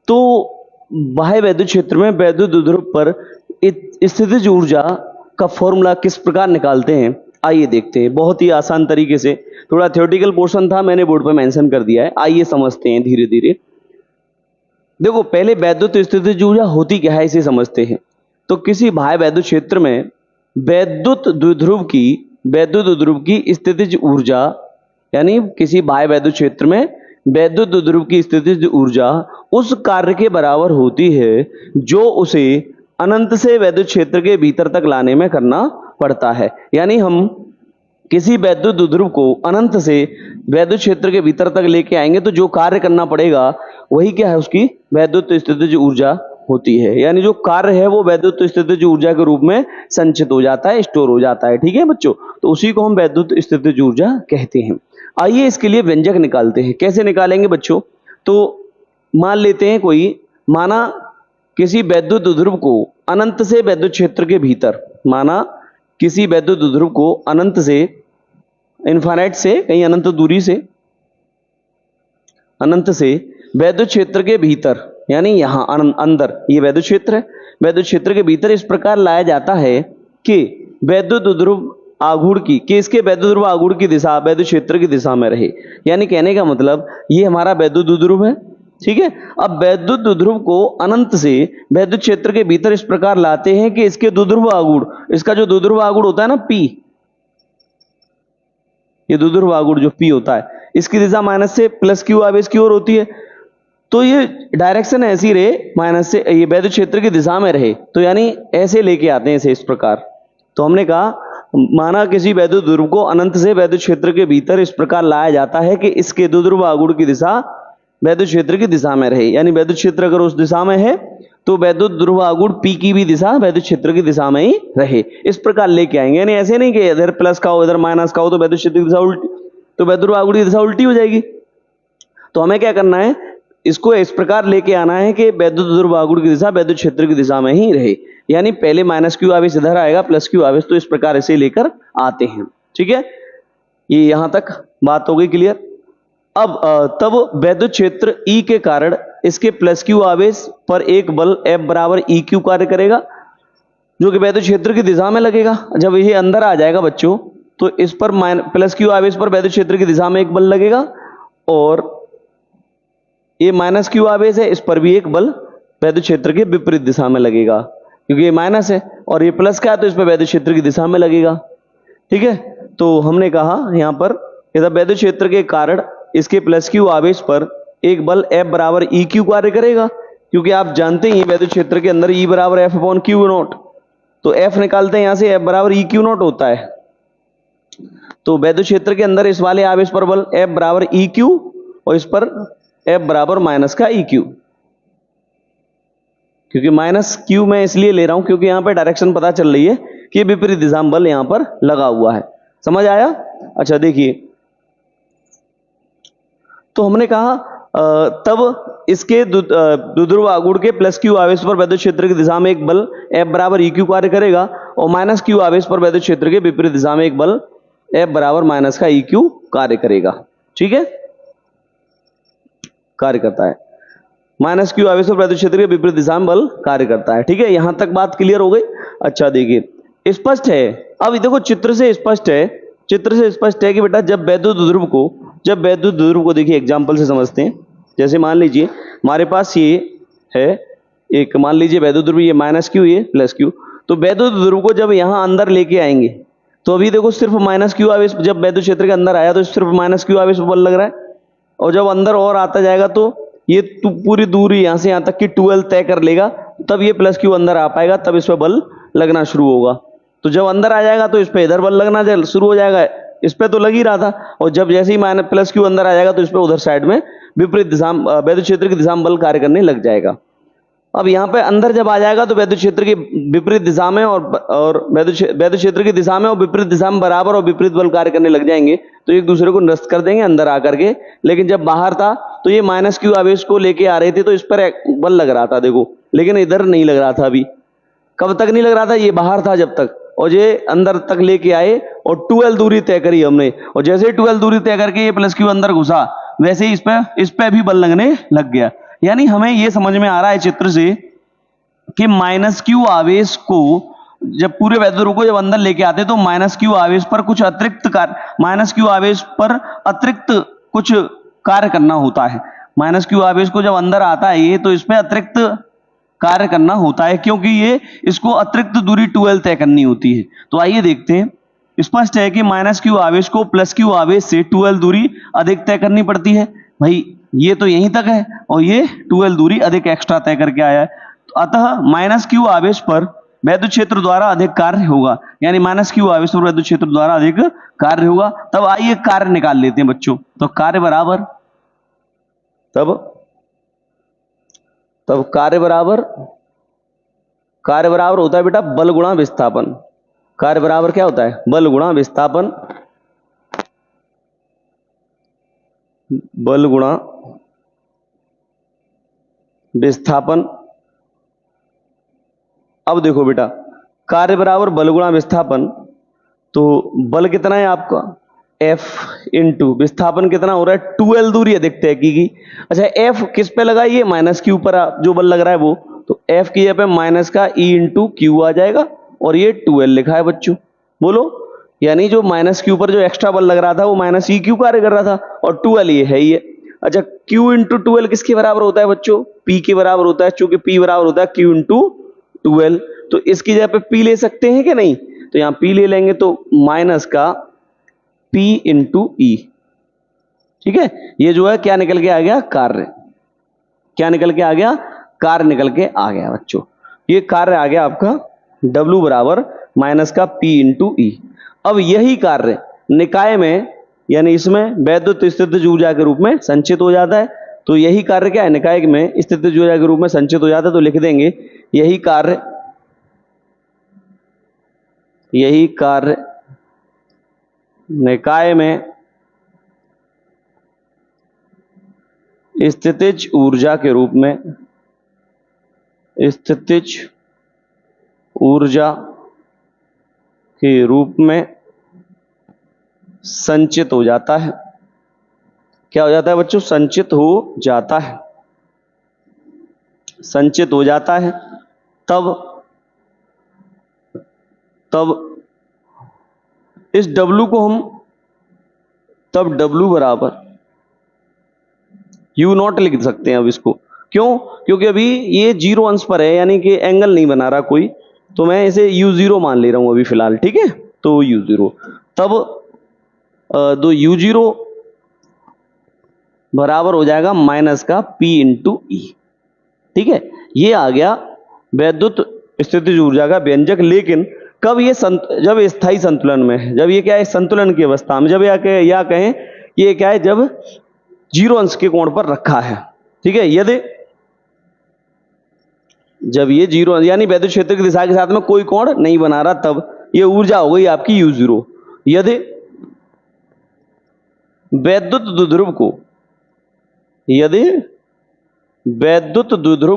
तो बाह्य वैद्युत क्षेत्र में वैद्युत द्विध्रुव पर स्थितिज ऊर्जा का फॉर्मूला किस प्रकार निकालते हैं, आइए देखते हैं। बहुत ही आसान तरीके से, थोड़ा थ्योरेटिकल पोर्शन था, मैंने बोर्ड पर मेंशन कर दिया है, आइए समझते हैं धीरे धीरे। देखो, पहले वैद्युत स्थितिज ऊर्जा होती क्या है इसे समझते हैं। तो किसी बाह्य वैद्युत क्षेत्र में वैद्युत द्विध्रुव की स्थितिज ऊर्जा, यानी किसी बाह्य वैद्युत क्षेत्र में वैद्युत द्विध्रुव की स्थितिज ऊर्जा उस कार्य के बराबर होती है जो उसे अनंत से वैद्युत क्षेत्र के भीतर तक लाने में करना पड़ता है। यानी हम किसी वैद्युत द्विध्रुव को अनंत से वैद्युत क्षेत्र के भीतर तक लेके आएंगे तो जो कार्य करना पड़ेगा वही क्या है, उसकी वैद्युत स्थितिज ऊर्जा होती है। यानी जो कार्य है वो वैद्युत स्थितिज ऊर्जा के रूप में संचित हो जाता है, स्टोर हो जाता है। ठीक है बच्चों, तो उसी को हम वैद्युत स्थितिज ऊर्जा कहते हैं। आइए इसके लिए व्यंजक निकालते हैं। कैसे निकालेंगे बच्चों, तो मान लेते हैं माना किसी वैद्युत द्विध्रुव को अनंत से वैद्युत क्षेत्र के भीतर, माना किसी वैद्युत द्विध्रुव को अनंत से, इनफाइनाइट से, कहीं अनंत दूरी से, अनंत से वैद्युत क्षेत्र के भीतर, यानी यहां अंदर, ये वैद्युत क्षेत्र है, वैद्युत क्षेत्र के भीतर इस प्रकार लाया जाता है कि वैद्युत द्विध्रुव आघूर्ण की, कि इसके वैद्युत द्विध्रुव आघूर्ण की दिशा वैद्युत क्षेत्र की दिशा में रहे। यानी कहने का मतलब ये हमारा वैद्युत द्विध्रुव है। ठीक है, अब वैद्युत द्विध्रुव को अनंत से वैद्युत क्षेत्र के भीतर इस प्रकार लाते हैं कि इसके द्विध्रुव आघूर्ण, इसका जो द्विध्रुव आघूर्ण होता है ना P, ये द्विध्रुव आघूर्ण जो P होता है, इसकी दिशा माइनस से प्लस क्यू आवेश की ओर होती है। तो ये डायरेक्शन ऐसी रहे, माइनस से, ये वैद्युत क्षेत्र की दिशा में रहे, तो यानी ऐसे लेके आते हैं इसे इस प्रकार। तो हमने कहा, माना किसी वैद्युत द्विध्रुव को अनंत से वैद्युत क्षेत्र के भीतर इस प्रकार लाया जाता है कि इसके द्विध्रुव आघूर्ण की दिशा वैद्युत क्षेत्र की दिशा में रहे। यानी वैद्युत क्षेत्र अगर उस दिशा में है तो वैद्युत ध्रुव आघूर्ण P की भी दिशा वैद्युत क्षेत्र की दिशा में ही रहे, इस प्रकार लेके आएंगे। यानी ऐसे नहीं कि इधर प्लस का हो इधर माइनस का हो तो वैद्युत क्षेत्र की दिशा उल्टी, तो वैद्युत आघूर्ण की दिशा उल्टी हो जाएगी। तो हमें क्या करना है, इसको इस प्रकार लेके आना है कि वैद्युत ध्रुव आघूर्ण की दिशा वैद्युत क्षेत्र की दिशा में ही रहे। यानी पहले माइनस क्यू आवेश इधर आएगा, प्लस क्यू आवेश, तो इस प्रकार इसे लेकर आते हैं। ठीक है, ये यहां तक बात हो गई क्लियर। अब तब वैद्युत क्षेत्र E के कारण इसके प्लस क्यू आवेश पर एक बल F बराबर EQ कार्य करेगा, जो कि वैद्युत क्षेत्र की दिशा में लगेगा। जब ये अंदर आ जाएगा बच्चों तो इस पर प्लस क्यू आवेश पर वैद्युत क्षेत्र की दिशा में एक बल लगेगा, और ये माइनस क्यू आवेश है, इस पर भी एक बल वैद्युत क्षेत्र के विपरीत दिशा में लगेगा, क्योंकि ये माइनस है और ये प्लस का है तो इस पर वैद्युत क्षेत्र की दिशा में लगेगा। ठीक है, तो हमने कहा यहां पर इधर वैद्युत क्षेत्र के कारण इसके प्लस क्यू आवेश पर एक बल F बराबर EQ कार्य करेगा, क्योंकि आप जानते हैं वैद्युत क्षेत्र के अंदर E बराबर F अपॉन क्यू नॉट, तो F निकालते हैं यहां से, F बराबर EQ नॉट होता है। तो वैद्युत क्षेत्र के अंदर इस वाले आवेश पर बल F बराबर EQ और इस पर F बराबर माइनस का EQ, क्योंकि माइनस Q मैं इसलिए ले रहा हूं क्योंकि यहां पर डायरेक्शन पता चल रही है कि विपरीत दिशा में बल यहां पर लगा हुआ है। समझ आया? अच्छा देखिए, तो हमने कहा तब इसके द्विध्रुव आघूर्ण के प्लस क्यू आवेश पर वैद्युत क्षेत्र की दिशा में एक बल F बराबर EQ कार्य करेगा, और माइनस क्यू आवेश पर वैद्युत क्षेत्र के विपरीत दिशा में एक बल F बराबर माइनस का EQ कार्य करेगा। ठीक है, कार्य करता है, माइनस क्यू आवेश पर वैद्युत क्षेत्र के विपरीत दिशा में बल कार्य करता है। ठीक है, यहां तक बात क्लियर हो गई। अच्छा देखिए, स्पष्ट है, अब देखो चित्र से स्पष्ट है कि बेटा जब वैद्युत द्विध्रुव को देखिए एग्जांपल से समझते हैं। जैसे मान लीजिए हमारे पास ये है एक, मान लीजिए वैद्युत ध्रुव, ये माइनस क्यू, ये प्लस क्यू, तो वैद्युत ध्रुव को जब यहां अंदर लेके आएंगे तो अभी देखो सिर्फ माइनस क्यू आवेश, जब वैद्युत क्षेत्र के अंदर आया तो सिर्फ माइनस क्यू आवेश पर बल लग रहा है, और जब अंदर और आता जाएगा तो ये पूरी दूरी यहां से यहां तक की 12 तय कर लेगा, तब ये प्लस क्यू अंदर आ पाएगा, तब इस पर बल लगना शुरू होगा। तो जब अंदर आ जाएगा तो इस पे इधर बल लगना शुरू हो जाएगा, इस पे तो लग ही रहा था, और जब जैसे ही माइनस प्लस क्यू अंदर आ जाएगा तो इस पे उधर साइड में विपरीत दिशा वैद्युत क्षेत्र की दिशा में बल कार्य करने लग जाएगा। अब यहाँ पे अंदर जब आ जाएगा तो वैद्युत क्षेत्र की विपरीत दिशा में और वैद्युत क्षेत्र की दिशा में और विपरीत दिशा में बराबर और विपरीत बल कार्य करने लग जाएंगे, तो एक दूसरे को निरस्त कर देंगे अंदर आकर के। लेकिन जब बाहर था तो ये माइनस क्यू आवेश को लेके आ रहे थे तो इस पर बल लग रहा था, देखो, लेकिन इधर नहीं लग रहा था। अभी कब तक नहीं लग रहा था? ये बाहर था जब तक, और ये अंदर तक लेके आए और 12 दूरी तय करी हमने, और जैसे ही 12 दूरी तय करके ये प्लस क्यू अंदर घुसा, वैसे ही इस पे भी बल लगने लग गया। यानी हमें यह समझ में आ रहा है चित्र से कि माइनस क्यू आवेश को जब पूरे वैद्युत ध्रुव को जब अंदर लेके आते तो माइनस क्यू आवेश पर कुछ अतिरिक्त कार्य, माइनस क्यू आवेश पर अतिरिक्त कुछ कार्य करना होता है। माइनस क्यू आवेश को जब अंदर आता है ये, तो इसमें अतिरिक्त कार्य करना होता है, क्योंकि ये इसको अतिरिक्त दूरी 12 तय करनी होती है। तो आइए देखते हैं। स्पष्ट है कि माइनस क्यू आवेश को प्लस क्यू आवेश से 12 दूरी अधिक तय करनी पड़ती है। भाई ये तो यहीं तक है और ये 12 दूरी अधिक एक्स्ट्रा तय करके आया है। तो अतः माइनस क्यू आवेश पर वैद्युत क्षेत्र द्वारा अधिक कार्य होगा, यानी माइनस क्यू आवेश पर वैद्युत क्षेत्र द्वारा अधिक कार्य होगा। तब आइए कार्य निकाल लेते हैं बच्चों। तो कार्य बराबर तब कार्य बराबर होता है बेटा बल गुणा विस्थापन। कार्य बराबर क्या होता है? बल गुणा विस्थापन। बल गुणा विस्थापन। अब देखो बेटा, कार्य बराबर बल गुणा विस्थापन, तो बल कितना है आपका F इंटू विस्थापन कितना हो रहा है 12 दूरी अधिक तय की गई। अच्छा F किस पे लगा? ये माइनस क्यू पर जो बल लग रहा है वो, तो F की जगह पे माइनस का E इंटू क्यू आ जाएगा और ये 12 लिखा है बच्चों। बोलो, यानी जो माइनस क्यू पर जो एक्स्ट्रा बल लग रहा था वो माइनस ई क्यू कार्य कर रहा था और 12 ये है ये। अच्छा Q इंटू 12 किसके बराबर होता है बच्चों? P के बराबर होता है, चूंकि P बराबर होता है Q इंटू 12। तो इसकी जगह पे P ले सकते हैं कि नहीं? तो यहां P ले लेंगे तो माइनस का P इंटू ई। ठीक है, ये जो है क्या निकल के आ गया? कार्य। क्या निकल के आ गया? कार्य निकल के आ गया बच्चों। ये कार्य आ गया आपका W बराबर माइनस का P इंटू ई। अब यही कार्य निकाय में, यानी इसमें वैद्युत स्थितिज ऊर्जा के रूप में संचित हो जाता है। तो यही कार्य क्या है? निकाय में स्थितिज ऊर्जा के रूप में संचित हो जाता है। तो लिख देंगे यही कार्य निकाय में स्थितिज ऊर्जा के रूप में संचित हो जाता है। क्या हो जाता है बच्चों? संचित हो जाता है। संचित हो जाता है। तब इस W को हम तब W बराबर U0 लिख सकते हैं। अब इसको क्यों? क्योंकि अभी ये 0 अंश पर है, यानी कि एंगल नहीं बना रहा कोई, तो मैं इसे U0 मान ले रहा हूं अभी फिलहाल। ठीक है, तो U0 तब दो U0 बराबर हो जाएगा माइनस का P इंटू ई। ठीक है, ये आ गया वैद्युत स्थितिज ऊर्जा का व्यंजक। लेकिन कब ये जब स्थायी संतुलन में है, जब ये क्या है? संतुलन की अवस्था में, जब या कहें ये क्या है? जब 0 अंश के कोण पर रखा है। ठीक है, यदि जब ये 0 यानी वैद्युत क्षेत्र की दिशा के साथ में कोई कोण नहीं बना रहा, तब ये ऊर्जा हो गई आपकी U0। यदि वैद्युत द्विध्रुव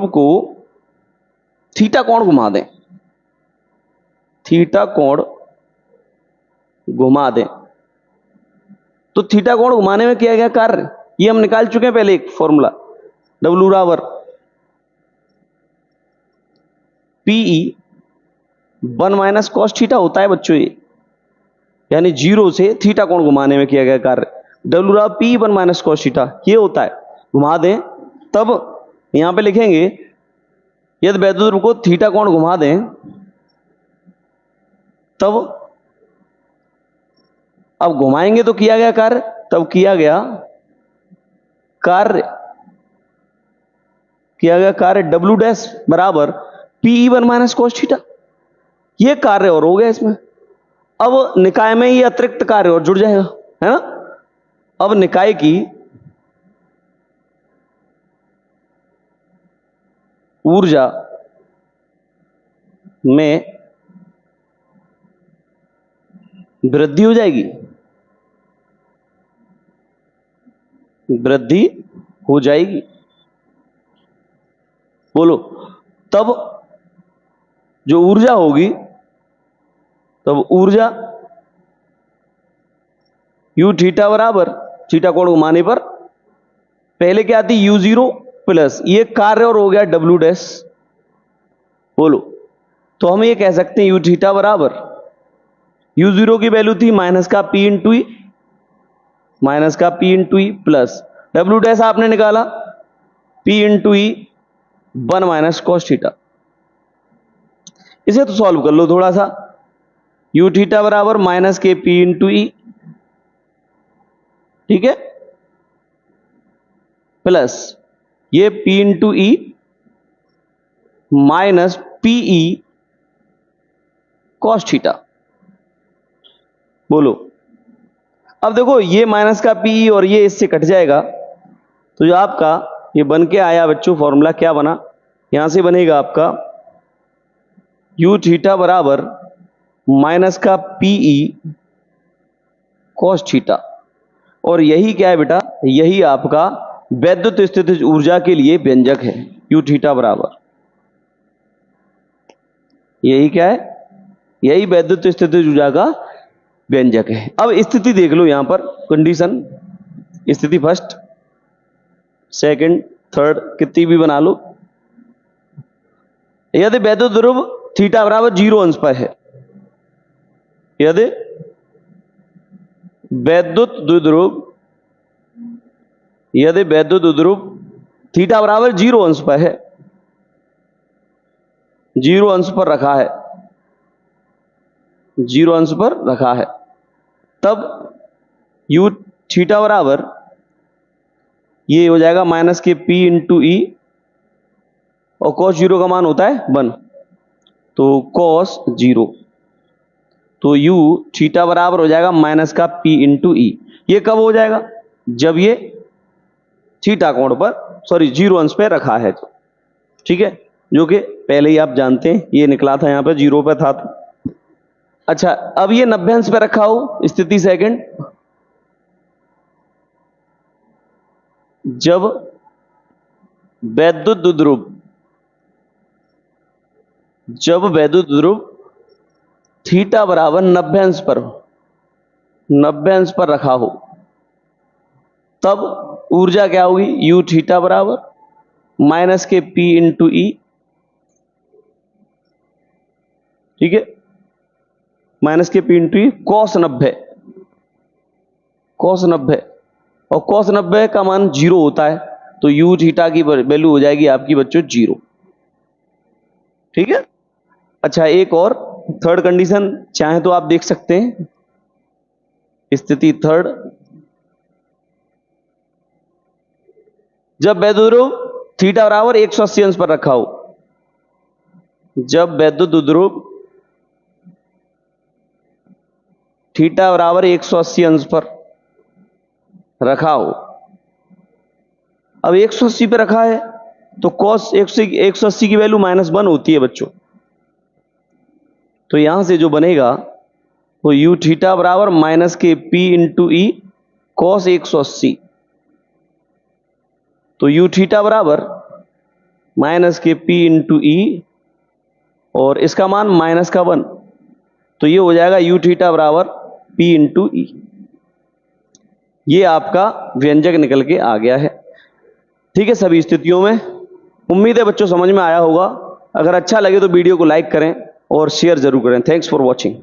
को थीटा कोण घुमा दें, तो थीटा कोण घुमाने में किया गया कार्य ये हम निकाल चुके हैं पहले एक फॉर्मूला। W बराबर PE 1 माइनस कॉस थीटा होता है बच्चों ये, यानी 0 से थीटा कोण घुमाने में किया गया कार्य W बराबर PE 1 माइनस कॉस थीटा ये होता है। घुमा दें, तब यहां पे लिखेंगे यदि वैद्युत ध्रुव को थीटा कोण घुमा दें, तब अब घुमाएंगे तो किया गया कार्य, तब किया गया कार्य W डैश बराबर PE 1 माइनस कॉस थीटा। ये कार्य और हो गया इसमें। अब निकाय में ये अतिरिक्त कार्य और जुड़ जाएगा, है ना? अब निकाय की ऊर्जा में वृद्धि हो जाएगी, बोलो, तब जो ऊर्जा होगी, तब ऊर्जा U थीटा बराबर थीटा कोण घुमाने पर पहले क्या आती? U0 प्लस ये कार्य और हो गया डब्ल्यू डैश, बोलो। तो हम ये कह सकते हैं यू थीटा बराबर यू जीरो की वैल्यू थी माइनस का पी इंटू ई, माइनस का P into E plus W dash आपने निकाला पी इंटू ई 1 माइनस कॉस थीटा। इसे तो सॉल्व कर लो थोड़ा सा। यू थीटा बराबर माइनस के पी इंटू ई, ठीक है, प्लस ये P into E minus PE cos theta, बोलो। अब देखो ये माइनस का पीई और ये इससे कट जाएगा, तो जो आपका ये बन के आया बच्चों फॉर्मूला क्या बना, यहां से बनेगा आपका यू थीटा बराबर माइनस का पीई कॉस थीटा। और यही क्या है बेटा, यही आपका वैद्युत स्थितिज ऊर्जा के लिए व्यंजक है, यू थीटा बराबर यही क्या है, यही वैद्युत स्थितिज ऊर्जा का व्यंजक है। अब स्थिति देख लो यहां पर, कंडीशन, स्थिति फर्स्ट सेकंड थर्ड कितनी भी बना लो। यदि वैद्युत ध्रुव थीटा बराबर 0 अंश पर है, यदि वैद्युत द्विध्रुव, यदि वैद्युत द्विध्रुव थीटा बराबर 0 अंश पर है, 0 अंश पर रखा है, 0 अंश पर रखा है, तब यू थीटा बराबर ये हो जाएगा माइनस के पी इंटू ई, और कॉस 0 का मान होता है 1, तो कॉस 0, तो यू थीटा बराबर हो जाएगा माइनस का पी इंटू ई। ये कब हो जाएगा, जब ये थीटा कोण पर, सॉरी 0 अंश पे रखा है तो, ठीक है, जो कि पहले ही आप जानते हैं ये निकला था, यहां पे 0 पे था तो। अच्छा, अब ये 90 अंश पे रखा हो, स्थिति सेकंड, जब वैद्युत द्विध्रुव, जब वैद्युत ध्रुव थीटा बराबर 90 अंश पर, 90 अंश पर रखा हो, तब ऊर्जा क्या होगी, यू थीटा बराबर माइनस के पी इंटू ई, ठीक है, माइनस के P into E cos 90, cos 90, और कॉस 90 का मान 0 होता है, तो यू थीटा की वैल्यू हो जाएगी आपकी बच्चों 0, ठीक है। अच्छा, एक और थर्ड कंडीशन चाहे तो आप देख सकते हैं, स्थिति थर्ड, जब वैद्युत ध्रुव थीटा बराबर 180 अंश पर रखा हो, जब वैद्युत ध्रुव थीटा बराबर 180 अंश पर रखा हो, अब 180 पे रखा है तो कॉस 180 की वैल्यू -1 होती है बच्चों, तो यहां से जो बनेगा वो यू थीटा बराबर माइनस के पी इंटू ई कॉस 180, तो यू थीटा बराबर माइनस के पी इंटू ई और इसका मान -1, तो ये हो जाएगा यू थीटा बराबर पी इंटू ई। ये आपका व्यंजक निकल के आ गया है, ठीक है, सभी स्थितियों में। उम्मीद है बच्चों समझ में आया होगा। अगर अच्छा लगे तो वीडियो को लाइक करें और शेयर जरूर करें। Thanks for watching.